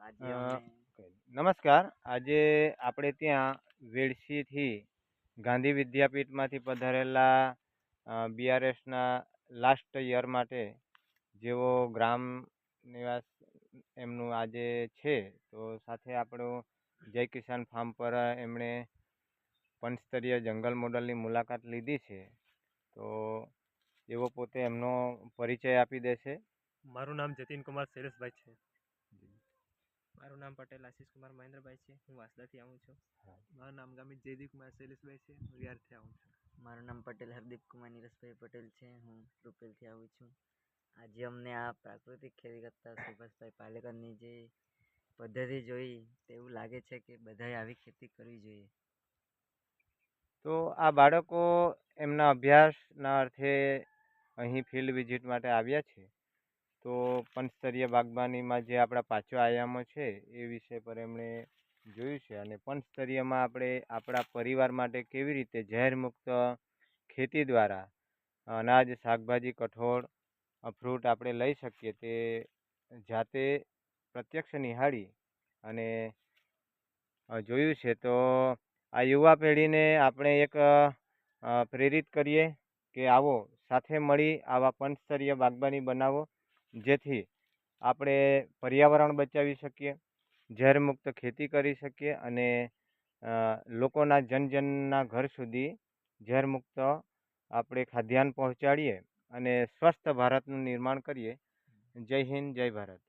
આજે અ, અમને નમસ્કાર. આજે આપણે ત્યાં વેડસીથી ગાંધી વિદ્યાપીઠમાંથી પધારેલા બીઆરએસના લાસ્ટ યર માટે જેઓ ગ્રામ નિવાસ એમનું આજે છે, તો સાથે આપણું જય કિસાન ફાર્મ પર એમણે પંચસ્તરીય જંગલ મોડલની મુલાકાત લીધી છે. તો એવો પોતે એમનો પરિચય આપી દેશે. મારું નામ જતીન કુમાર શૈલેષભાઈ છે. મારું નામ પટેલ આશીષ કુમાર મહેન્દ્રભાઈ છે. હું વાસદાથી આવું છું. મારું નામ ગામિત જયદીપ કુમાર શૈલેષભાઈ છે. હું વિહારથી આવું છું. મારું નામ પટેલ હરદીપ કુમાર નીરજભાઈ પટેલ છે. હું રૂપેલથી આવું છું. આજે અમને આ પ્રાકૃતિક ખેતી કરતા સુભાષભાઈ પાલેકરની જે પદ્ધતિ જોઈ તેવું લાગે છે કે બધાએ આવી ખેતી કરવી જોઈએ. તો આ બાળકો એમના અભ્યાસના અર્થે અહીં ફિલ્ડ વિઝિટ માટે આવ્યા છે. તો પંચસ્તરીય બાગબાનીમાં જે આપણા 5 આયામો છે એ વિષય પર એમણે જોયું છે, અને પંચસ્તરીયમાં આપણે આપણા પરિવાર માટે કેવી રીતે ઝેરમુક્ત ખેતી દ્વારા અનાજ, શાકભાજી, કઠોળ, ફ્રૂટ આપણે લઈ શકીએ તે જાતે પ્રત્યક્ષ નિહાળી અને જોયું છે. તો આ યુવા પેઢીને આપણે એક પ્રેરિત કરીએ કે આવો સાથે મળી આવા પંચસ્તરીય બાગબાની બનાવો, જેથી આપણે પર્યાવરણ બચાવી શકીએ, ઝેરમુક્ત ખેતી કરી શકીએ અને લોકોના જનજનના ઘર સુધી ઝેરમુક્ત આપણે ખાદ્યાન્ન પહોંચાડીએ અને સ્વસ્થ ભારતનું નિર્માણ કરીએ. જય હિન્દ, જય ભારત.